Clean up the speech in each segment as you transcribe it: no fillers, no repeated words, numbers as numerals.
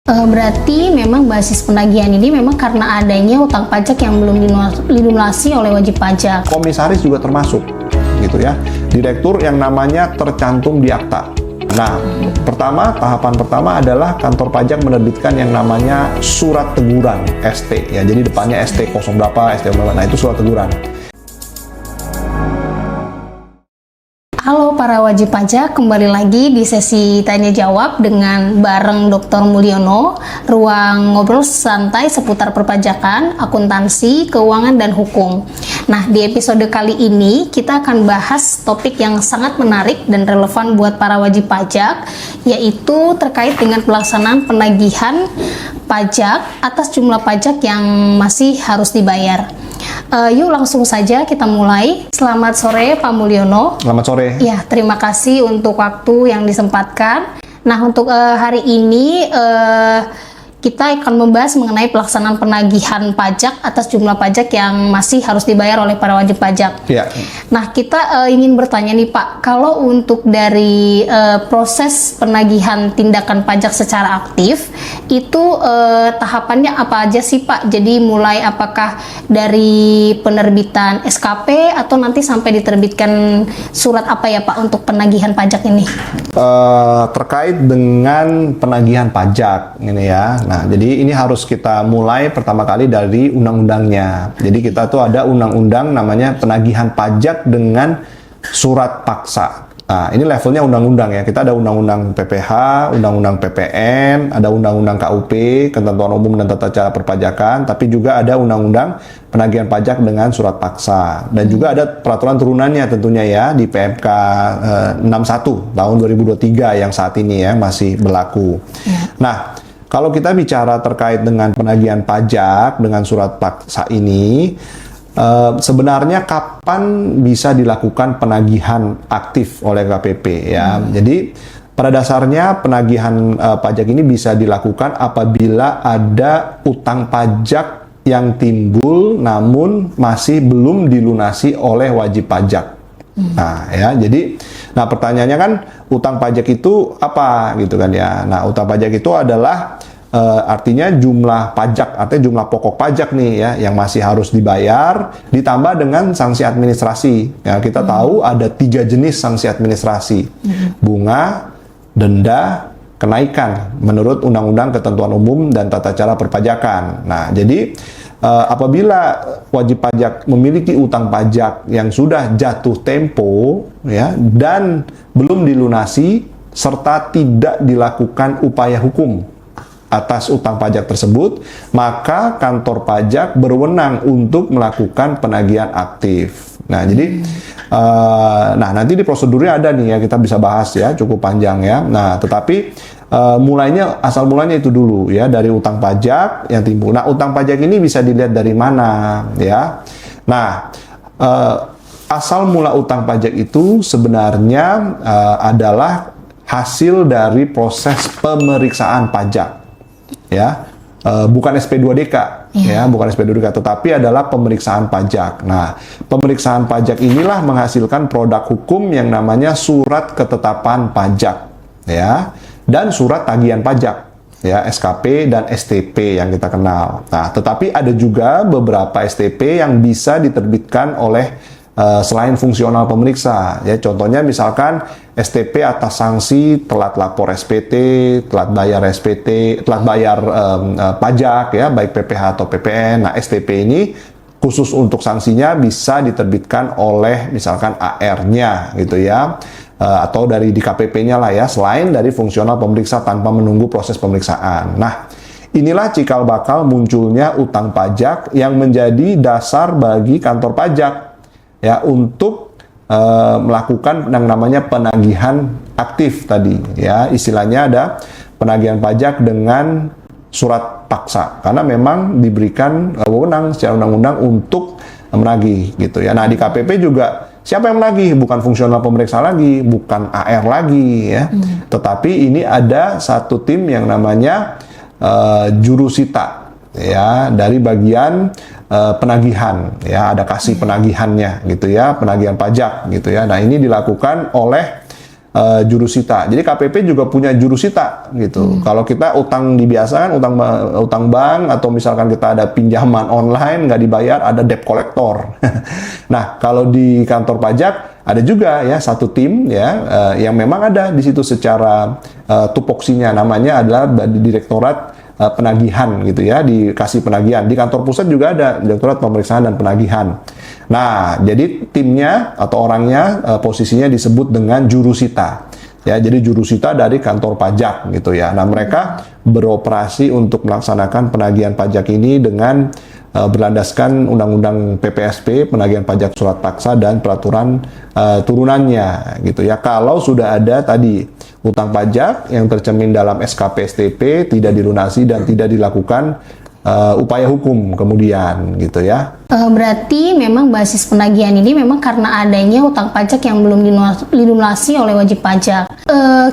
Berarti memang basis penagihan ini memang karena adanya utang pajak yang belum dilunasi oleh wajib pajak. Komisaris juga termasuk, gitu ya. Direktur yang namanya tercantum di akta. Nah, tahapan pertama adalah kantor pajak menerbitkan yang namanya surat teguran ST, ya. Jadi depannya ST 0 berapa, ST berapa. Nah, itu surat teguran. Halo para wajib pajak, kembali lagi di sesi tanya jawab dengan bareng Dr. Mulyono, ruang ngobrol santai seputar perpajakan, akuntansi, keuangan, dan hukum. Nah, di episode kali ini kita akan bahas topik yang sangat menarik dan relevan buat para wajib pajak, yaitu terkait dengan pelaksanaan penagihan pajak atas jumlah pajak yang masih harus dibayar. Yuk langsung saja kita mulai. Selamat sore Pak Mulyono. Selamat sore. Ya, terima kasih untuk waktu yang disempatkan. Nah, untuk hari ini kita akan membahas mengenai pelaksanaan penagihan pajak atas jumlah pajak yang masih harus dibayar oleh para wajib pajak. Ya. Nah, kita ingin bertanya nih Pak, kalau untuk dari proses penagihan tindakan pajak secara aktif, itu tahapannya apa aja sih Pak? Jadi mulai apakah dari penerbitan SKP atau nanti sampai diterbitkan surat apa ya Pak untuk penagihan pajak ini? Terkait dengan penagihan pajak ini ya. Nah, jadi ini harus kita mulai pertama kali dari undang-undangnya. Jadi kita tuh ada undang-undang namanya penagihan pajak dengan surat paksa. Nah, ini levelnya undang-undang ya. Kita ada undang-undang PPH, undang-undang PPN, ada undang-undang KUP, Ketentuan Umum dan Tata Cara Perpajakan, tapi juga ada undang-undang penagihan pajak dengan surat paksa. Dan juga ada peraturan turunannya tentunya ya di PMK 61 tahun 2023 yang saat ini ya masih berlaku. Nah, kalau kita bicara terkait dengan penagihan pajak dengan surat paksa ini, sebenarnya kapan bisa dilakukan penagihan aktif oleh KPP ya. Jadi pada dasarnya penagihan pajak ini bisa dilakukan apabila ada utang pajak yang timbul namun masih belum dilunasi oleh wajib pajak. Nah ya, jadi pertanyaannya kan utang pajak itu apa gitu kan ya. Nah, utang pajak itu adalah artinya jumlah pajak, artinya jumlah pokok pajak nih ya yang masih harus dibayar ditambah dengan sanksi administrasi. Ya, kita tahu ada 3 jenis sanksi administrasi. Bunga, denda, kenaikan menurut Undang-Undang Ketentuan Umum dan Tata Cara Perpajakan. Nah, jadi apabila wajib pajak memiliki utang pajak yang sudah jatuh tempo ya dan belum dilunasi serta tidak dilakukan upaya hukum atas utang pajak tersebut, maka kantor pajak berwenang untuk melakukan penagihan aktif. Nah, jadi nanti di prosedurnya ada nih ya, kita bisa bahas ya, cukup panjang ya. Nah, tetapi asal mulanya itu dulu ya, dari utang pajak yang timbul. Nah, utang pajak ini bisa dilihat dari mana ya. Nah, asal mula utang pajak itu sebenarnya adalah hasil dari proses pemeriksaan pajak ya, bukan SP2DK ya, bukan SP2DK, tetapi adalah pemeriksaan pajak. Nah, pemeriksaan pajak inilah menghasilkan produk hukum yang namanya surat ketetapan pajak ya, dan surat tagihan pajak ya, SKP dan STP yang kita kenal. Nah, tetapi ada juga beberapa STP yang bisa diterbitkan oleh selain fungsional pemeriksa ya, contohnya misalkan STP atas sanksi telat lapor SPT, telat bayar SPT, telat bayar pajak ya, baik PPH atau PPN. Nah, STP ini khusus untuk sanksinya bisa diterbitkan oleh misalkan AR-nya gitu ya, atau dari di KPP-nya lah ya, selain dari fungsional pemeriksa tanpa menunggu proses pemeriksaan. Nah, inilah cikal bakal munculnya utang pajak yang menjadi dasar bagi kantor pajak ya untuk melakukan yang namanya penagihan aktif tadi ya, istilahnya ada penagihan pajak dengan surat paksa karena memang diberikan wewenang secara undang-undang untuk menagih gitu ya. Nah, di KPP juga siapa yang menagih? Bukan fungsional pemeriksa lagi, bukan AR lagi ya, tetapi ini ada satu tim yang namanya jurusita ya, dari bagian penagihan ya, ada kasih penagihannya gitu ya, penagihan pajak gitu ya. Nah, ini dilakukan oleh jurusita. Jadi KPP juga punya jurusita gitu. Kalau kita utang dibiasakan, utang bank atau misalkan kita ada pinjaman online nggak dibayar, ada debt collector. Nah, kalau di kantor pajak ada juga ya satu tim ya yang memang ada di situ secara tupoksinya, namanya adalah Direktorat Penagihan gitu ya, dikasih penagihan. Di kantor pusat juga ada Direktorat Pemeriksaan dan Penagihan. Nah, jadi timnya atau orangnya posisinya disebut dengan jurusita. Ya, jadi jurusita dari kantor pajak gitu ya. Nah, mereka beroperasi untuk melaksanakan penagihan pajak ini dengan berlandaskan Undang-Undang PPSP, penagihan pajak surat paksa dan peraturan turunannya gitu ya. Kalau sudah ada tadi utang pajak yang tercermin dalam SKP STP tidak dilunasi dan tidak dilakukan upaya hukum kemudian gitu ya. Berarti memang basis penagihan ini memang karena adanya utang pajak yang belum dilunasi oleh wajib pajak.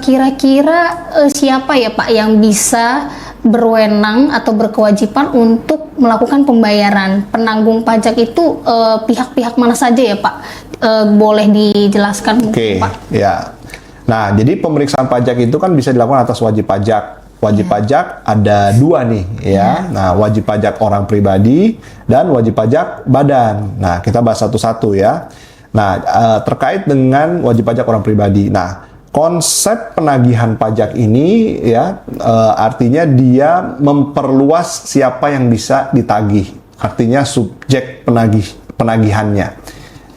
Kira-kira siapa ya Pak yang bisa berwenang atau berkewajiban untuk melakukan pembayaran penanggung pajak itu, pihak-pihak mana saja ya Pak? Boleh dijelaskan Pak? Ya. Nah, jadi pemeriksaan pajak itu kan bisa dilakukan atas wajib pajak. Wajib pajak ada dua nih ya. Nah, wajib pajak orang pribadi dan wajib pajak badan. Nah, kita bahas satu-satu ya. Nah, terkait dengan wajib pajak orang pribadi. Nah, konsep penagihan pajak ini ya artinya dia memperluas siapa yang bisa ditagih. Artinya subjek penagihannya.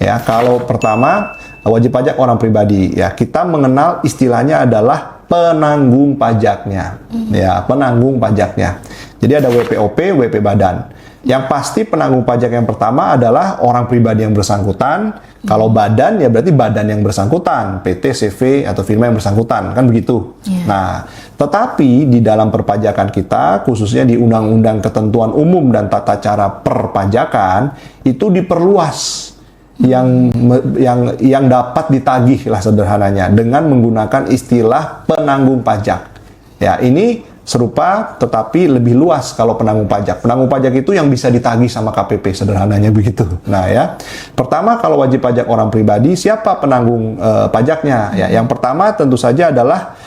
Ya, kalau pertama wajib pajak orang pribadi ya, kita mengenal istilahnya adalah penanggung pajaknya. Ya, penanggung pajaknya. Jadi ada WPOP, WP badan. Yang pasti penanggung pajak yang pertama adalah orang pribadi yang bersangkutan. Kalau badan ya berarti badan yang bersangkutan, PT, CV atau firma yang bersangkutan, kan begitu. Nah, tetapi di dalam perpajakan kita, khususnya di Undang-Undang Ketentuan Umum dan Tata Cara Perpajakan, itu diperluas yang dapat ditagih lah sederhananya dengan menggunakan istilah penanggung pajak. Ya, ini serupa tetapi lebih luas kalau penanggung pajak. Penanggung pajak itu yang bisa ditagih sama KPP, sederhananya begitu. Nah ya, pertama kalau wajib pajak orang pribadi, siapa penanggung pajaknya? Ya, yang pertama tentu saja adalah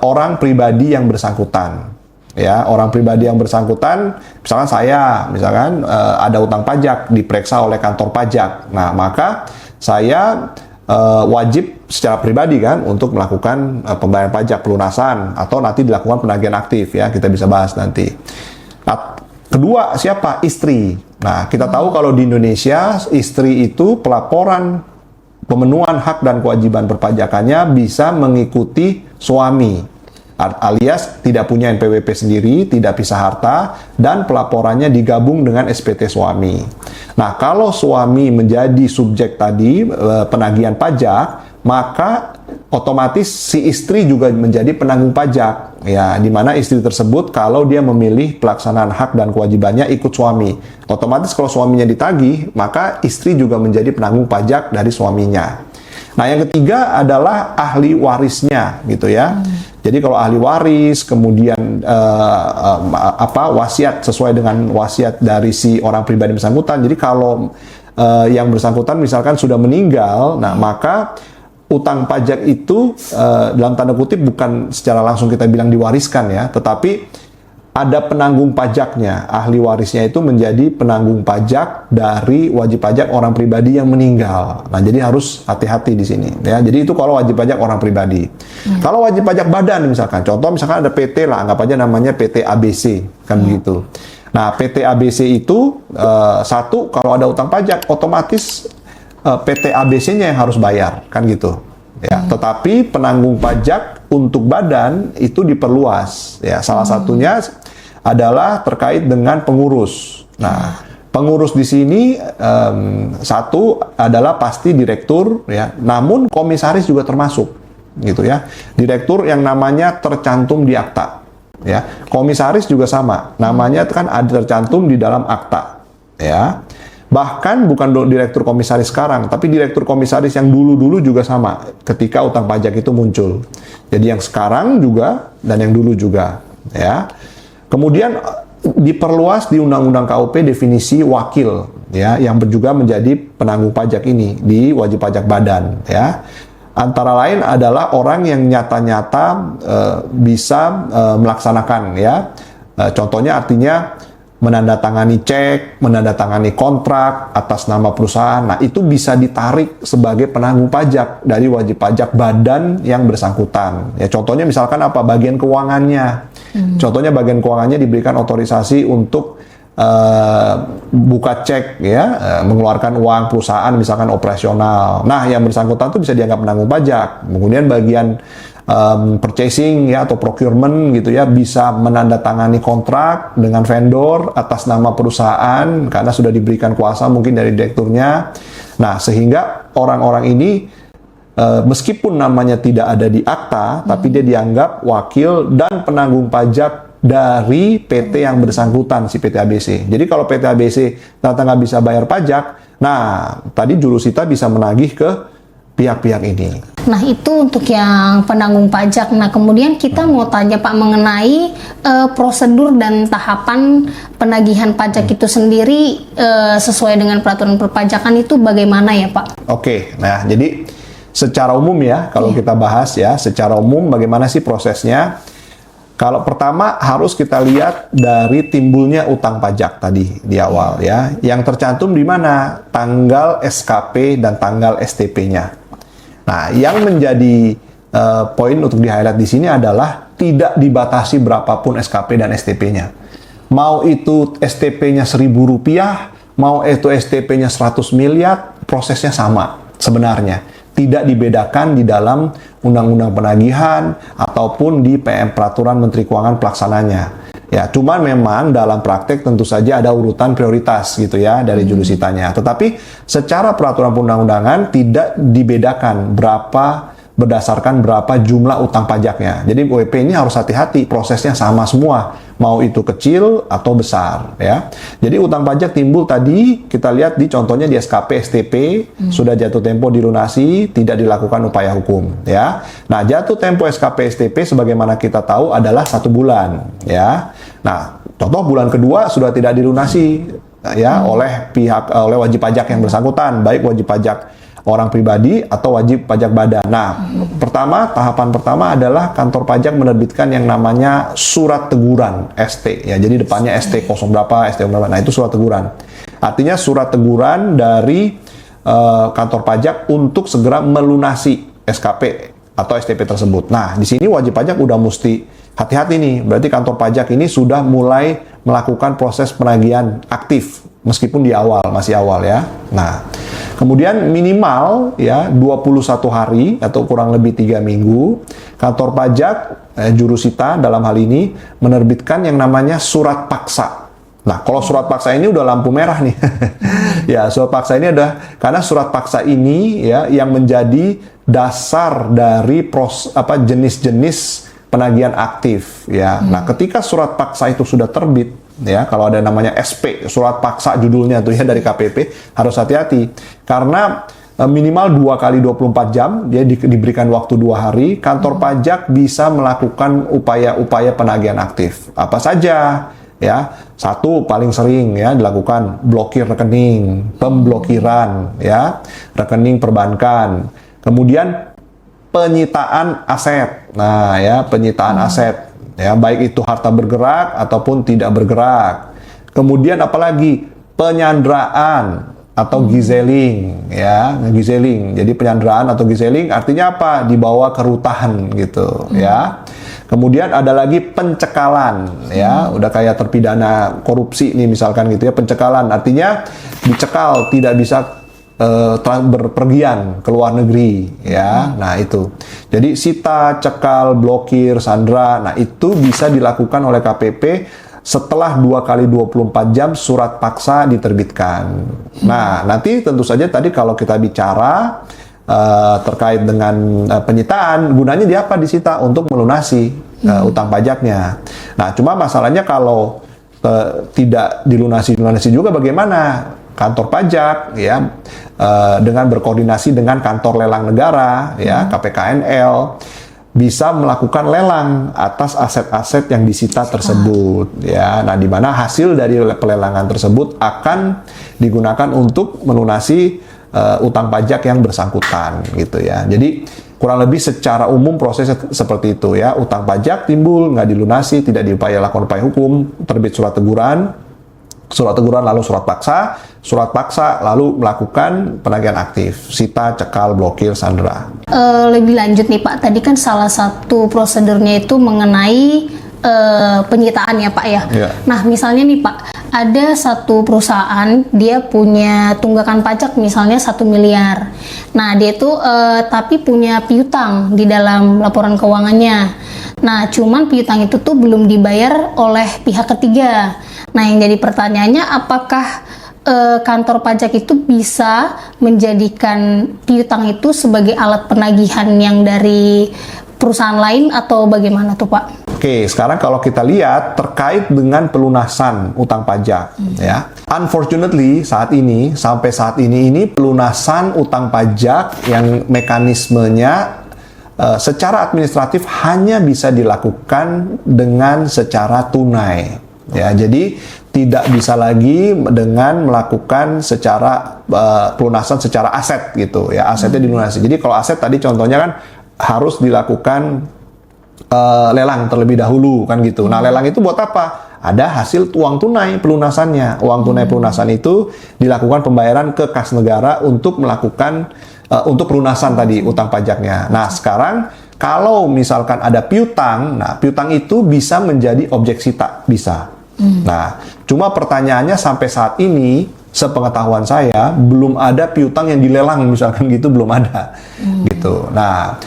orang pribadi yang bersangkutan. Ya, orang pribadi yang bersangkutan, misalkan saya, ada utang pajak diperiksa oleh kantor pajak. Nah, maka saya wajib secara pribadi kan untuk melakukan pembayaran pajak pelunasan atau nanti dilakukan penagihan aktif ya, kita bisa bahas nanti. Nah, kedua siapa? Istri. Nah, kita tahu kalau di Indonesia istri itu pelaporan pemenuhan hak dan kewajiban perpajakannya bisa mengikuti suami, alias tidak punya NPWP sendiri, tidak pisah harta, dan pelaporannya digabung dengan SPT suami. Nah, kalau suami menjadi subjek tadi penagihan pajak, maka otomatis si istri juga menjadi penanggung pajak. Ya, di mana istri tersebut kalau dia memilih pelaksanaan hak dan kewajibannya ikut suami, otomatis kalau suaminya ditagih, maka istri juga menjadi penanggung pajak dari suaminya. Nah, yang ketiga adalah ahli warisnya, gitu ya. Jadi kalau ahli waris, kemudian wasiat sesuai dengan wasiat dari si orang pribadi bersangkutan. Jadi kalau yang bersangkutan misalkan sudah meninggal, nah maka utang pajak itu dalam tanda kutip bukan secara langsung kita bilang diwariskan ya, tetapi ada penanggung pajaknya. Ahli warisnya itu menjadi penanggung pajak dari wajib pajak orang pribadi yang meninggal. Nah, jadi harus hati-hati di sini ya. Jadi itu kalau wajib pajak orang pribadi. Kalau wajib pajak badan misalkan, contoh misalkan ada PT lah, anggap aja namanya PT ABC kan begitu. Nah, PT ABC itu satu kalau ada utang pajak otomatis PT ABC-nya yang harus bayar kan gitu. Ya, tetapi penanggung pajak untuk badan itu diperluas. Ya, salah satunya adalah terkait dengan pengurus. Nah, pengurus di sini satu adalah pasti direktur, ya. Namun komisaris juga termasuk, gitu ya. Direktur yang namanya tercantum di akta, ya. Komisaris juga sama, namanya kan ada tercantum di dalam akta, ya. Bahkan bukan direktur komisaris sekarang, tapi direktur komisaris yang dulu-dulu juga sama ketika utang pajak itu muncul. Jadi yang sekarang juga dan yang dulu juga, ya. Kemudian diperluas di Undang-Undang KUP definisi wakil, ya, yang juga menjadi penanggung pajak ini di wajib pajak badan, ya. Antara lain adalah orang yang nyata-nyata bisa melaksanakan ya. Contohnya artinya menandatangani cek, menandatangani kontrak atas nama perusahaan. Nah, itu bisa ditarik sebagai penanggung pajak dari wajib pajak badan yang bersangkutan. Ya, contohnya misalkan apa? Bagian keuangannya. Contohnya bagian keuangannya diberikan otorisasi untuk buka cek ya, mengeluarkan uang perusahaan misalkan operasional. Nah, yang bersangkutan itu bisa dianggap penanggung pajak. Kemudian bagian purchasing ya atau procurement gitu ya, bisa menandatangani kontrak dengan vendor atas nama perusahaan karena sudah diberikan kuasa mungkin dari direkturnya. Nah, sehingga orang-orang ini meskipun namanya tidak ada di akta, tapi dia dianggap wakil dan penanggung pajak dari PT yang bersangkutan, si PT ABC. Jadi kalau PT ABC ternyata nggak bisa bayar pajak, nah tadi jurusita bisa menagih ke pihak-pihak ini. Nah, itu untuk yang penanggung pajak. Nah, kemudian kita mau tanya Pak mengenai prosedur dan tahapan penagihan pajak itu sendiri sesuai dengan peraturan perpajakan itu bagaimana ya Pak? Oke, nah jadi secara umum ya, kalau kita bahas ya, secara umum bagaimana sih prosesnya? Kalau pertama harus kita lihat dari timbulnya utang pajak tadi di awal ya. Yang tercantum di mana? Tanggal SKP dan tanggal STP-nya. Nah, yang menjadi poin untuk di-highlight di sini adalah tidak dibatasi berapapun SKP dan STP-nya. Mau itu STP-nya Rp1.000, mau itu STP-nya 100 miliar, prosesnya sama sebenarnya. Tidak dibedakan di dalam Undang-Undang Penagihan ataupun di PM Peraturan Menteri Keuangan pelaksananya. Ya, cuman memang dalam praktek tentu saja ada urutan prioritas gitu ya dari jurusitanya. Tetapi secara peraturan perundang-undangan tidak dibedakan berdasarkan berapa jumlah utang pajaknya. Jadi WP ini harus hati-hati, prosesnya sama semua, mau itu kecil atau besar ya. Jadi utang pajak timbul tadi kita lihat di contohnya di SKP STP sudah jatuh tempo dilunasi, tidak dilakukan upaya hukum ya. Nah, jatuh tempo SKP STP sebagaimana kita tahu adalah 1 bulan ya. Nah, contoh bulan kedua sudah tidak dilunasi ya oleh wajib pajak yang bersangkutan, baik wajib pajak orang pribadi atau wajib pajak badan. Nah, tahapan pertama adalah kantor pajak menerbitkan yang namanya surat teguran ST ya. Jadi depannya ST 0 berapa, ST berapa. Nah, itu surat teguran. Artinya surat teguran dari kantor pajak untuk segera melunasi SKP atau STP tersebut. Nah, di sini wajib pajak udah mesti hati-hati nih. Berarti kantor pajak ini sudah mulai melakukan proses penagihan aktif meskipun masih awal ya. Nah, kemudian minimal ya 21 hari atau kurang lebih 3 minggu kantor pajak jurusita dalam hal ini menerbitkan yang namanya surat paksa. Nah, kalau surat paksa ini udah lampu merah nih. Ya, surat paksa ini karena surat paksa ini ya yang menjadi dasar dari jenis-jenis penagihan aktif ya. Nah, ketika surat paksa itu sudah terbit ya, kalau ada namanya SP, surat paksa judulnya tuh ya dari KPP, harus hati-hati karena minimal 2 kali 24 jam dia diberikan waktu 2 hari, kantor pajak bisa melakukan upaya-upaya penagihan aktif. Apa saja? Ya, satu paling sering ya dilakukan blokir rekening, pemblokiran ya, rekening perbankan. Kemudian penyitaan aset. Nah, ya, penyitaan aset ya, baik itu harta bergerak ataupun tidak bergerak. Kemudian apalagi penyanderaan atau gizeling ya, gizeling. Jadi penyanderaan atau gizeling artinya apa? Dibawa ke rutahan gitu ya. Kemudian ada lagi pencekalan ya, udah kayak terpidana korupsi nih misalkan gitu ya, pencekalan artinya dicekal, tidak bisa berpergian ke luar negeri ya. Nah, itu. Jadi sita, cekal, blokir, sandra, nah itu bisa dilakukan oleh KPP setelah 2 kali 24 jam surat paksa diterbitkan. Nah, nanti tentu saja tadi kalau kita bicara terkait dengan penyitaan, gunanya dia apa disita? Untuk melunasi utang pajaknya. Nah, cuma masalahnya kalau tidak dilunasi juga bagaimana? Kantor pajak ya dengan berkoordinasi dengan kantor lelang negara ya, KPKNL bisa melakukan lelang atas aset-aset yang disita tersebut ya. Nah, di mana hasil dari pelelangan tersebut akan digunakan untuk melunasi utang pajak yang bersangkutan gitu ya. Jadi kurang lebih secara umum prosesnya seperti itu ya. Utang pajak timbul, nggak dilunasi, tidak diupaya lakukan upaya hukum, terbit surat teguran lalu surat paksa lalu melakukan penagihan aktif, sita, cekal, blokir, sandera. Lebih lanjut nih Pak, tadi kan salah satu prosedurnya itu mengenai penyitaan ya Pak ya. Nah misalnya nih Pak, ada satu perusahaan dia punya tunggakan pajak misalnya 1 miliar. Nah dia itu tapi punya piutang di dalam laporan keuangannya. Nah cuman piutang itu tuh belum dibayar oleh pihak ketiga. Nah yang jadi pertanyaannya, apakah kantor pajak itu bisa menjadikan piutang itu sebagai alat penagihan yang dari perusahaan lain atau bagaimana tuh Pak? Oke, sekarang kalau kita lihat terkait dengan pelunasan utang pajak, ya. Unfortunately, sampai saat ini pelunasan utang pajak yang mekanismenya secara administratif hanya bisa dilakukan dengan secara tunai. Ya, jadi tidak bisa lagi dengan melakukan secara pelunasan secara aset gitu ya, asetnya dilunasi. Jadi kalau aset tadi contohnya kan harus dilakukan lelang terlebih dahulu kan gitu. Nah lelang itu buat apa? Ada hasil uang tunai pelunasannya. Uang tunai pelunasan itu dilakukan pembayaran ke kas negara untuk melakukan untuk pelunasan tadi utang pajaknya. Nah sekarang kalau misalkan ada piutang, nah piutang itu bisa menjadi objek sita, bisa. Nah, cuma pertanyaannya sampai saat ini, sepengetahuan saya, belum ada piutang yang dilelang, misalkan gitu, belum ada. Gitu. Nah,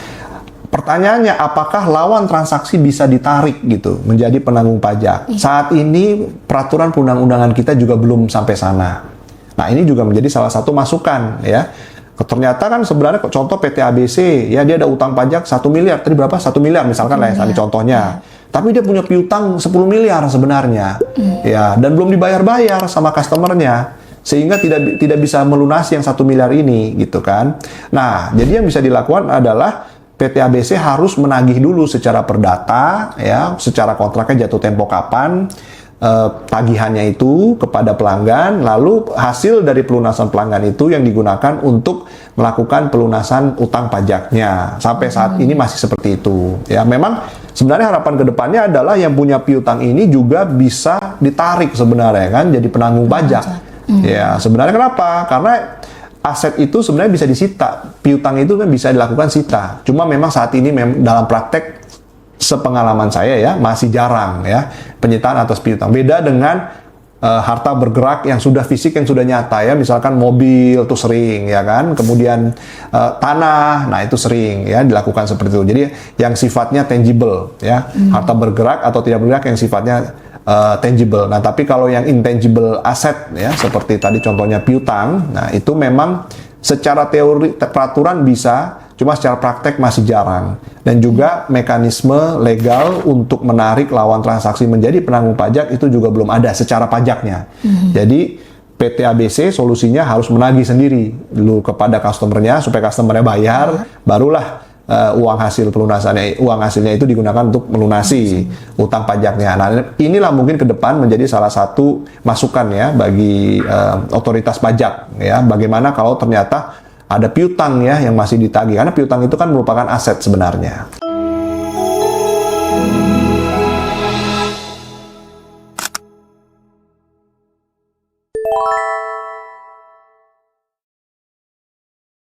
pertanyaannya, apakah lawan transaksi bisa ditarik gitu, menjadi penanggung pajak? Saat ini, peraturan perundang-undangan kita juga belum sampai sana. Nah, ini juga menjadi salah satu masukan, ya. Ternyata kan sebenarnya contoh PT ABC, ya dia ada utang pajak 1 miliar, tadi berapa? 1 miliar misalkan lah ya, contohnya. Tapi dia punya piutang 10 miliar sebenarnya, ya, dan belum dibayar-bayar sama customernya, sehingga tidak bisa melunasi yang 1 miliar ini, gitu kan. Nah, jadi yang bisa dilakukan adalah PT ABC harus menagih dulu secara perdata, ya, secara kontraknya jatuh tempo kapan, tagihannya itu kepada pelanggan, lalu hasil dari pelunasan pelanggan itu yang digunakan untuk melakukan pelunasan utang pajaknya. Sampai saat ini masih seperti itu. Ya, memang sebenarnya harapan kedepannya adalah yang punya piutang ini juga bisa ditarik sebenarnya kan, jadi penanggung pajak. Ya, sebenarnya kenapa? Karena aset itu sebenarnya bisa disita, piutang itu bisa dilakukan sita. Cuma memang saat ini dalam praktek sepengalaman saya ya masih jarang ya penyitaan atas piutang. Beda dengan harta bergerak yang sudah fisik, yang sudah nyata ya, misalkan mobil itu sering ya kan, kemudian tanah, nah itu sering ya dilakukan seperti itu. Jadi yang sifatnya tangible ya, harta bergerak atau tidak bergerak yang sifatnya tangible. Nah tapi kalau yang intangible aset ya seperti tadi contohnya piutang, nah itu memang secara teori peraturan bisa, cuma secara praktek masih jarang. Dan juga mekanisme legal untuk menarik lawan transaksi menjadi penanggung pajak itu juga belum ada secara pajaknya. Jadi PT ABC solusinya harus menagih sendiri dulu kepada customernya supaya customernya bayar, barulah uang hasil pelunasannya, uang hasilnya itu digunakan untuk melunasi utang pajaknya. Nah, inilah mungkin ke depan menjadi salah satu masukan ya bagi otoritas pajak ya. Bagaimana kalau ternyata ada piutang ya yang masih ditagih, karena piutang itu kan merupakan aset sebenarnya.